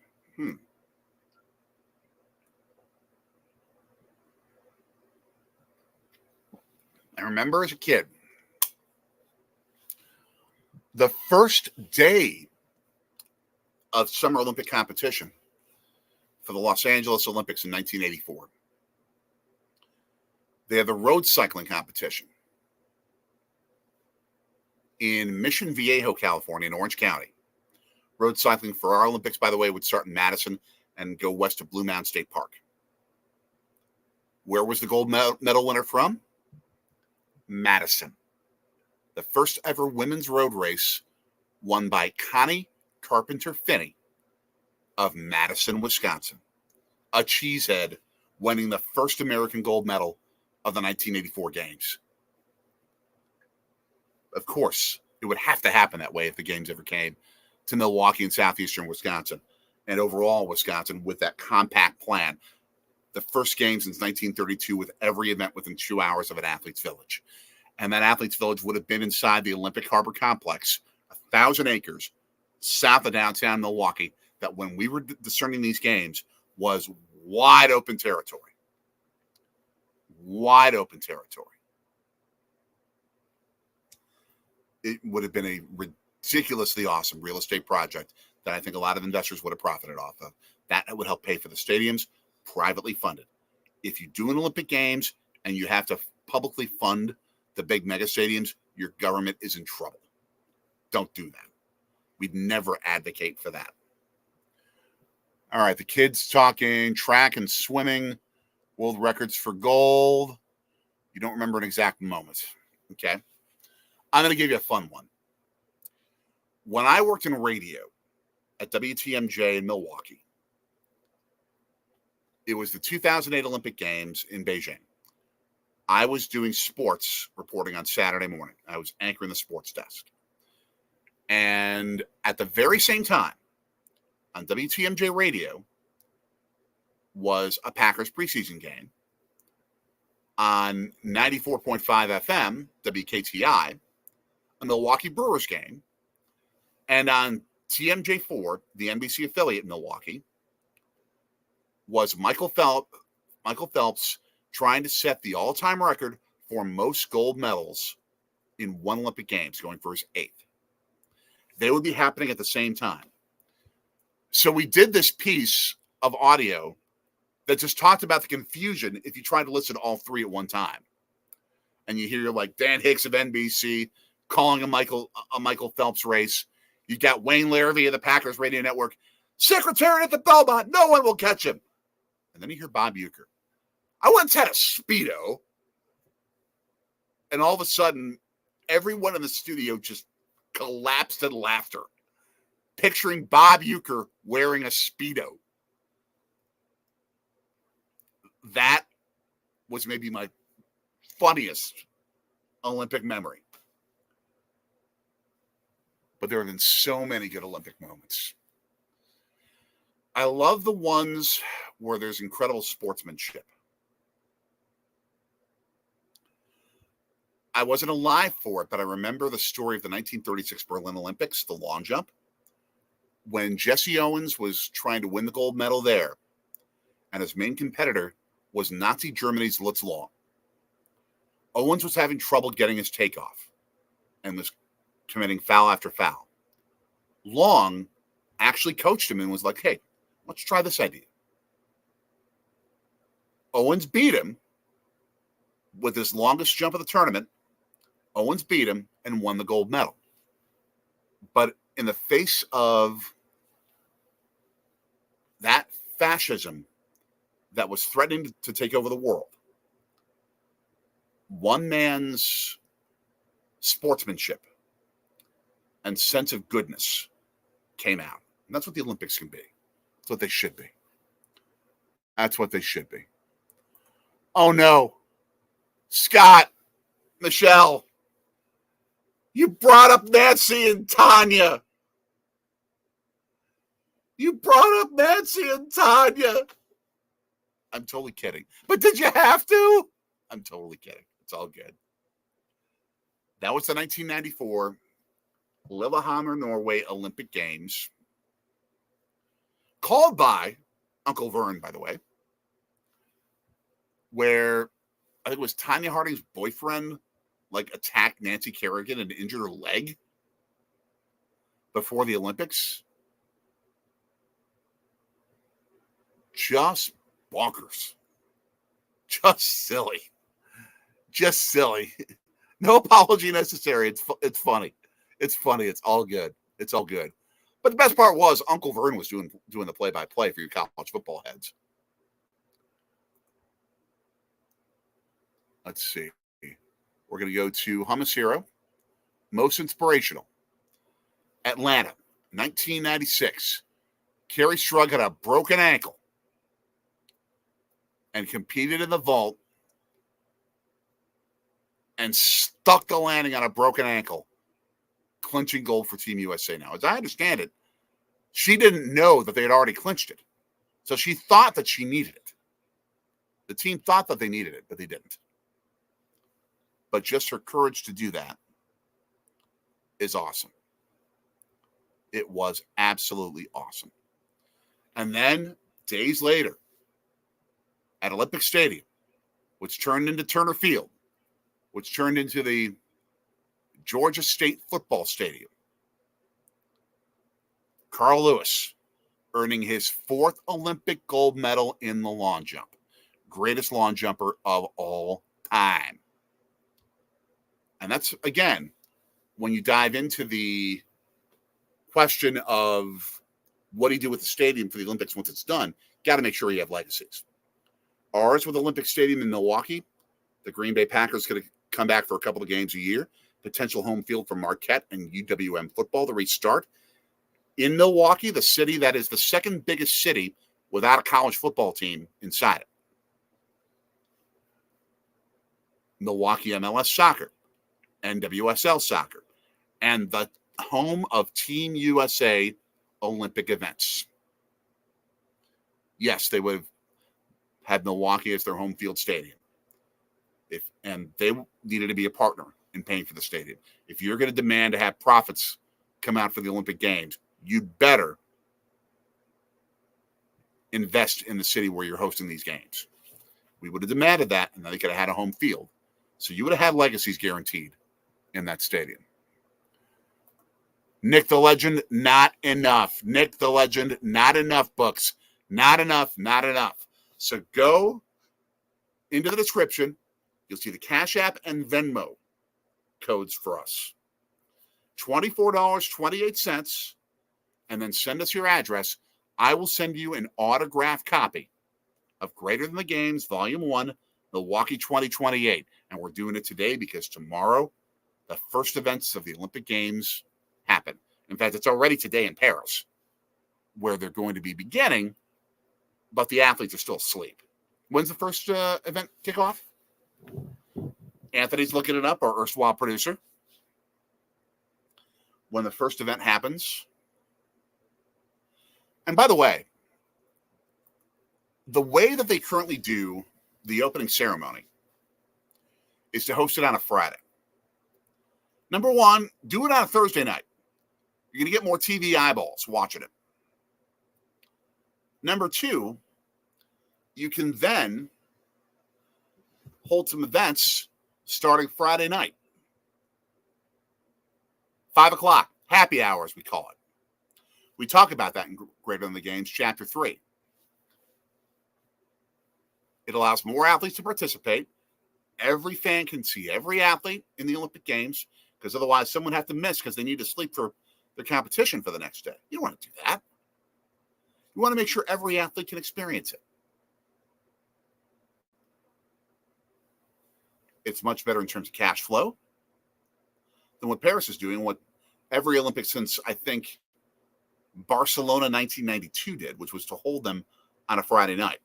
Speaker 1: I remember as a kid, the first day of Summer Olympic competition for the Los Angeles Olympics in 1984. They had the road cycling competition in Mission Viejo, California, in Orange County. Road cycling for our Olympics, by the way, would start in Madison and go west of Blue Mountain State Park. Where was the gold medal winner from? Madison. The first ever women's road race won by Connie Carpenter Finney of Madison, Wisconsin. A cheesehead winning the first American gold medal of the 1984 games. Of course, it would have to happen that way if the games ever came to Milwaukee and southeastern Wisconsin and overall Wisconsin with that compact plan. The first game since 1932 with every event within 2 hours of an athlete's village. And that athlete's village would have been inside the Olympic Harbor Complex, 1,000 acres south of downtown Milwaukee, that when we were discerning these games was wide open territory. Wide open territory. It would have been a ridiculously awesome real estate project that I think a lot of investors would have profited off of. That would help pay for the stadiums, privately funded. If you do an Olympic Games and you have to publicly fund the big mega stadiums, your government is in trouble. Don't do that. We'd never advocate for that. All right, the kids talking track and swimming, world records for gold. You don't remember an exact moment, okay? I'm going to give you a fun one. When I worked in radio at WTMJ in Milwaukee, it was the 2008 Olympic Games in Beijing. I was doing sports reporting on Saturday morning. I was anchoring the sports desk. And at the very same time, on WTMJ radio, was a Packers preseason game. On 94.5 FM, WKTI, a Milwaukee Brewers game. And on TMJ4, the NBC affiliate in Milwaukee, was Michael Phelps trying to set the all-time record for most gold medals in one Olympic Games, going for his 8th. They would be happening at the same time. So we did this piece of audio that just talked about the confusion if you try to listen to all three at one time. And you hear like Dan Hicks of NBC calling a Michael Phelps race. You got Wayne Larrivee of the Packers radio network. Secretariat at the Belmont. No one will catch him. And then you hear Bob Uecker. I once had a Speedo. And all of a sudden, everyone in the studio just collapsed in laughter, picturing Bob Uecker wearing a Speedo. That was maybe my funniest Olympic memory. But there have been so many good Olympic moments. I love the ones where there's incredible sportsmanship. I wasn't alive for it, but I remember the story of the 1936 Berlin Olympics, the long jump, when Jesse Owens was trying to win the gold medal there, and his main competitor was Nazi Germany's Lutz Long. Owens was having trouble getting his takeoff and was committing foul after foul. Long actually coached him and was like, hey, let's try this idea. Owens beat him with his longest jump of the tournament. Owens beat him and won the gold medal. But in the face of that fascism that was threatening to take over the world, one man's sportsmanship and sense of goodness came out. And that's what the Olympics can be. That's what they should be. That's what they should be. Oh, no. Scott, Michelle, you brought up Nancy and Tanya. You brought up Nancy and Tanya. I'm totally kidding. But did you have to? I'm totally kidding. It's all good. That was the 1994 Lillehammer, Norway Olympic Games. Called by Uncle Vern, by the way, where I think it was Tanya Harding's boyfriend attacked Nancy Kerrigan and injured her leg before the Olympics. Just bonkers. Just silly. Just silly. No apology necessary. It's funny. It's funny. It's all good. It's all good. But the best part was Uncle Vern was doing the play-by-play for your college football heads. Let's see. We're going to go to Hummus Hero. Most inspirational. Atlanta, 1996. Kerry Strug had a broken ankle and competed in the vault and stuck the landing on a broken ankle, clinching gold for Team USA. Now, as I understand it, she didn't know that they had already clinched it. So she thought that she needed it. The team thought that they needed it, but they didn't. But just her courage to do that is awesome. It was absolutely awesome. And then, days later, at Olympic Stadium, which turned into Turner Field, which turned into the Georgia State Football Stadium, Carl Lewis earning his fourth Olympic gold medal in the long jump. Greatest long jumper of all time. And that's, again, when you dive into the question of what do you do with the stadium for the Olympics once it's done, got to make sure you have legacies. Ours with Olympic Stadium in Milwaukee, the Green Bay Packers going to come back for a couple of games a year. Potential home field for Marquette and UWM football to restart. In Milwaukee, the city that is the second biggest city without a college football team inside it. Milwaukee MLS Soccer, NWSL Soccer, and the home of Team USA Olympic events. Yes, they would have had Milwaukee as their home field stadium. And they needed to be a partner in paying for the stadium. If you're going to demand to have profits come out for the Olympic Games, you better invest in the city where you're hosting these games. We would have demanded that, and then they could have had a home field. So you would have had legacies guaranteed in that stadium. Nick the Legend, not enough. Nick the Legend, not enough books. Not enough, not enough. So go into the description. You'll see the Cash App and Venmo codes for us. $24.28, and then send us your address. I will send you an autographed copy of Greater Than the Games, Volume 1, Milwaukee 2028. And we're doing it today because tomorrow, the first events of the Olympic Games happen. In fact, it's already today in Paris, where they're going to be beginning, but the athletes are still asleep. When's the first event kick off? Anthony's looking it up, our erstwhile producer. When the first event happens. And by the way that they currently do the opening ceremony is to host it on a Friday. Number one, do it on a Thursday night. You're going to get more TV eyeballs watching it. Number two, you can then hold some events starting Friday night. 5 o'clock, happy hours, we call it. We talk about that in Greater Than the Games, Chapter 3. It allows more athletes to participate. Every fan can see every athlete in the Olympic Games, because otherwise someone would have to miss because they need to sleep for their competition for the next day. You don't want to do that. You want to make sure every athlete can experience it. It's much better in terms of cash flow than what Paris is doing, what every Olympics since, I think, Barcelona 1992 did, which was to hold them on a Friday night.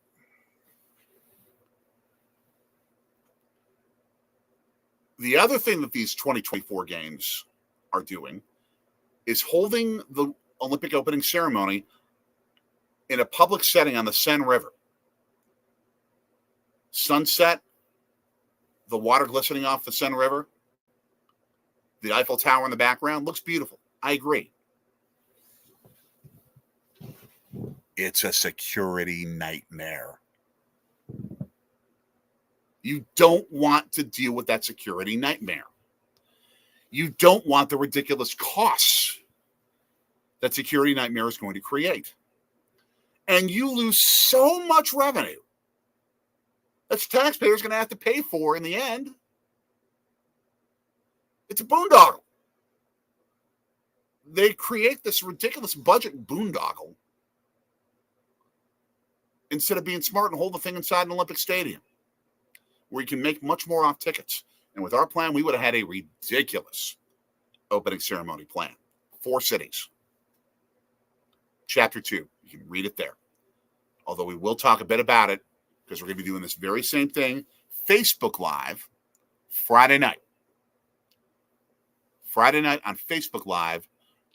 Speaker 1: The other thing that these 2024 games are doing is holding the Olympic opening ceremony in a public setting on the Seine River. Sunset, the water glistening off the Seine River, the Eiffel Tower in the background, looks beautiful. I agree. It's a security nightmare. You don't want to deal with that security nightmare. You don't want the ridiculous costs that security nightmare is going to create. And you lose so much revenue that taxpayers are going to have to pay for in the end. It's a boondoggle. They create this ridiculous budget boondoggle instead of being smart and hold the thing inside an Olympic stadium where you can make much more off tickets. And with our plan, we would have had a ridiculous opening ceremony plan. 4 cities. Chapter 2. You can read it there. Although we will talk a bit about it because we're going to be doing this very same thing. Facebook Live Friday night. Friday night on Facebook Live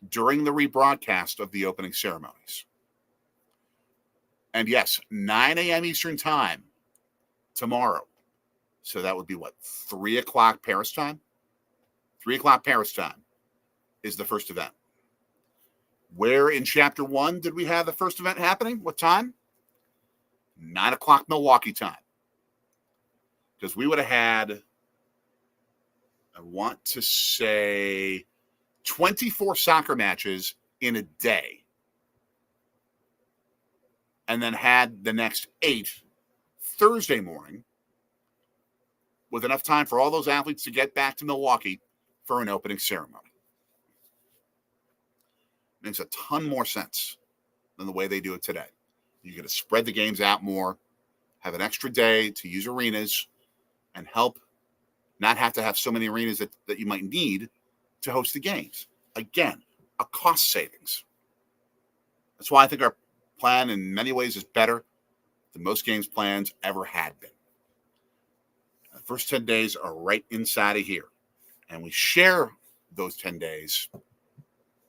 Speaker 1: during the rebroadcast of the opening ceremonies. And yes, 9 a.m. Eastern Time tomorrow. So that would be what, 3 o'clock Paris time? 3 o'clock Paris time is the first event. Where in Chapter 1 did we have the first event happening? What time? 9 o'clock Milwaukee time. Because we would have had, I want to say, 24 soccer matches in a day. And then had the next 8 Thursday morning with enough time for all those athletes to get back to Milwaukee for an opening ceremony. Makes a ton more sense than the way they do it today. You're going to spread the games out more, have an extra day to use arenas, and help not have to have so many arenas that you might need to host the games. Again, a cost savings. That's why I think our plan in many ways is better than most games plans ever had been. The first 10 days are right inside of here. And we share those 10 days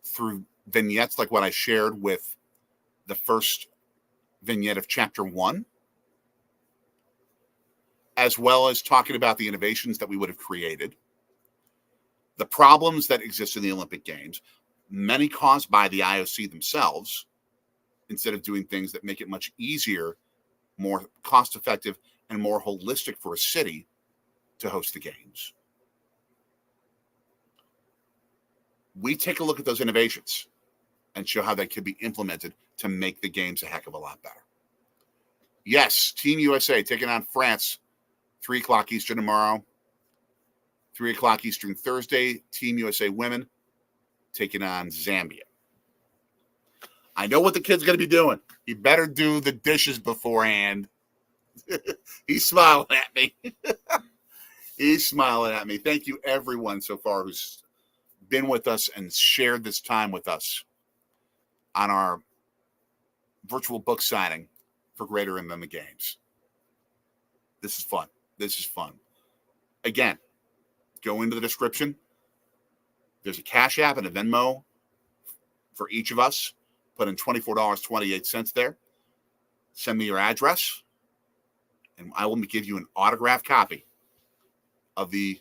Speaker 1: through vignettes like what I shared with the first vignette of Chapter 1, as well as talking about the innovations that we would have created, the problems that exist in the Olympic Games, many caused by the IOC themselves, instead of doing things that make it much easier, more cost-effective, and more holistic for a city to host the games. We take a look at those innovations and show how they could be implemented to make the games a heck of a lot better. Yes, Team USA taking on France, 3 o'clock Eastern tomorrow. 3 o'clock Eastern Thursday, Team USA women taking on Zambia. I know what the kid's going to be doing. He better do the dishes beforehand. He's smiling at me. He's smiling at me. Thank you, everyone so far who's been with us and shared this time with us on our virtual book signing for Greater Than the Games. This is fun. This is fun. Again, go into the description. There's a Cash App and a Venmo for each of us. Put in $24.28 there. Send me your address, and I will give you an autographed copy of the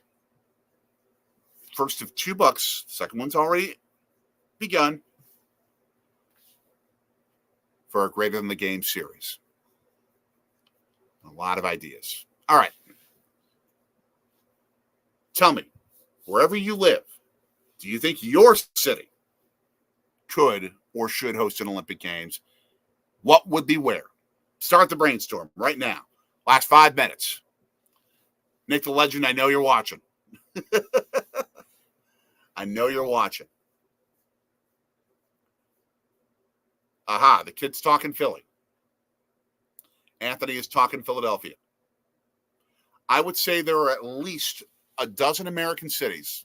Speaker 1: first of 2 books. The second one's already begun for our Greater Than the Game series. A lot of ideas. All right. Tell me, wherever you live, do you think your city could or should host an Olympic Games? What would be where? Start the brainstorm right now. Last 5 minutes. Nick the Legend, I know you're watching. I know you're watching. Aha, the kid's talking Philly. Anthony is talking Philadelphia. I would say there are at least a dozen American cities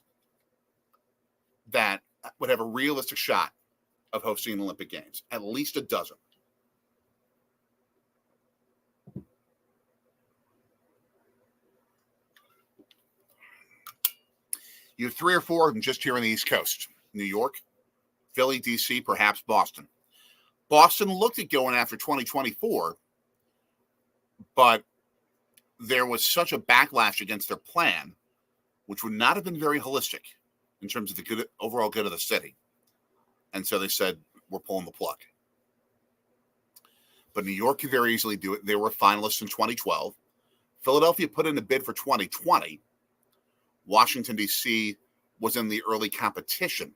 Speaker 1: that would have a realistic shot of hosting an Olympic Games. At least a dozen. You have 3 or 4 of them just here on the East Coast. New York, Philly, D.C., perhaps Boston. Boston looked at going after 2024, but there was such a backlash against their plan, which would not have been very holistic in terms of the overall good of the city. And so they said, we're pulling the plug. But New York could very easily do it. They were finalists in 2012. Philadelphia put in a bid for 2020. Washington, D.C. was in the early competition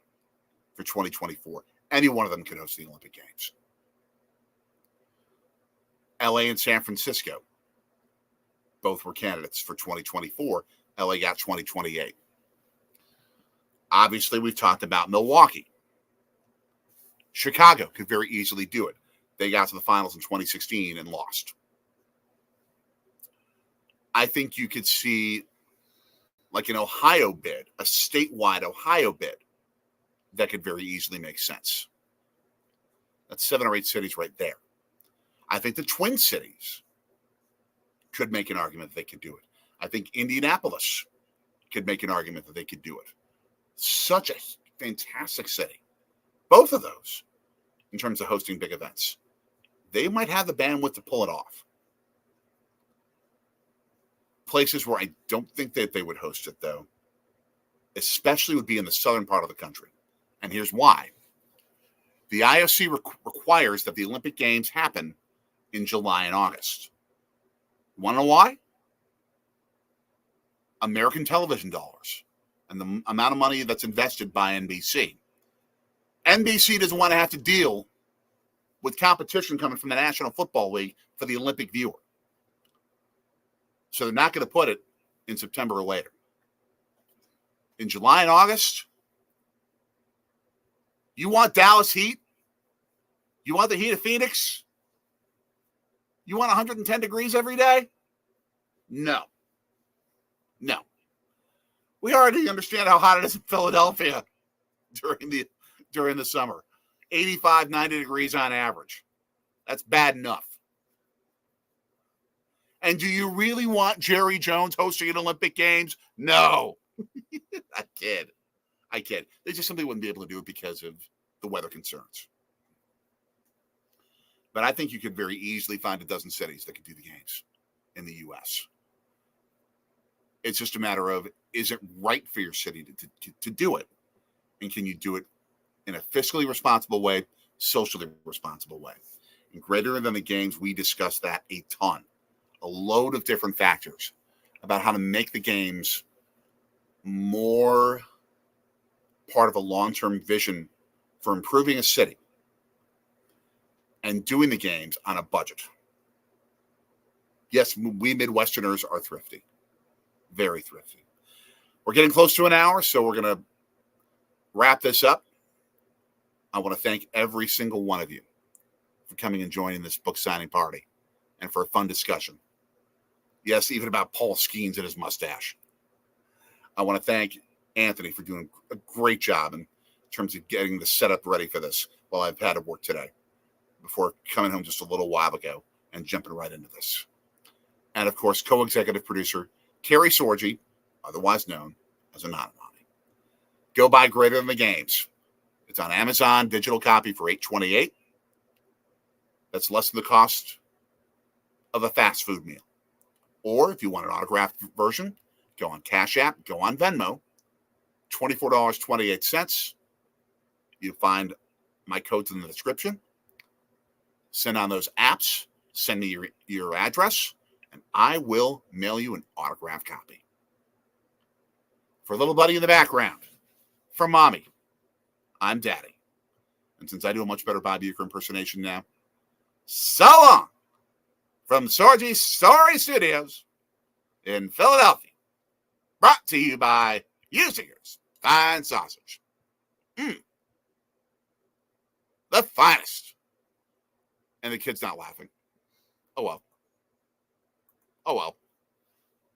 Speaker 1: for 2024. Any one of them could host the Olympic Games. L.A. and San Francisco both were candidates for 2024. L.A. got 2028. Obviously, we've talked about Milwaukee. Chicago could very easily do it. They got to the finals in 2016 and lost. I think you could see like an Ohio bid, a statewide Ohio bid that could very easily make sense. That's 7 or 8 cities right there. I think the Twin Cities could make an argument that they could do it. I think Indianapolis could make an argument that they could do it. Such a fantastic city. Both of those, in terms of hosting big events. They might have the bandwidth to pull it off. Places where I don't think that they would host it, though, especially would be in the southern part of the country. And here's why. The IOC requires that the Olympic Games happen in July and August. You want to know why? American television dollars and the amount of money that's invested by NBC. NBC doesn't want to have to deal with competition coming from the National Football League for the Olympic viewer. So they're not going to put it in September or later. In July and August, you want Dallas Heat? You want the heat of Phoenix? You want 110 degrees every day? No. No. We already understand how hot it is in Philadelphia during the summer. 85, 90 degrees on average. That's bad enough. And do you really want Jerry Jones hosting an Olympic Games? No. I kid. They just simply wouldn't be able to do it because of the weather concerns. But I think you could very easily find a dozen cities that could do the games in the U.S. It's just a matter of, is it right for your city to do it? And can you do it in a fiscally responsible way, socially responsible way? And greater than the games, we discussed that a ton. A load of different factors about how to make the games more part of a long-term vision for improving a city and doing the games on a budget. Yes, we Midwesterners are thrifty, very thrifty. We're getting close to an hour, so we're going to wrap this up. I want to thank every single one of you for coming and joining this book signing party and for a fun discussion. Yes, even about Paul Skeens and his mustache. I want to thank Anthony for doing a great job in terms of getting the setup ready for this while I've had to work today before coming home just a little while ago and jumping right into this. And, of course, co-executive producer Carrie Sorgi, otherwise known as Anonymani. Go buy Greater Than the Games. It's on Amazon, digital copy for $8.28. That's less than the cost of a fast food meal. Or if you want an autographed version, go on Cash App, go on Venmo, $24.28. You'll find my codes in the description. Send on those apps, send me your address, and I will mail you an autographed copy. For little buddy in the background, for mommy, I'm Daddy. And since I do a much better Bob Uecker impersonation now, so long from Sorgi Story Studios in Philadelphia. Brought to you by Usinger's Fine Sausage. The finest. And the kid's not laughing. Oh well.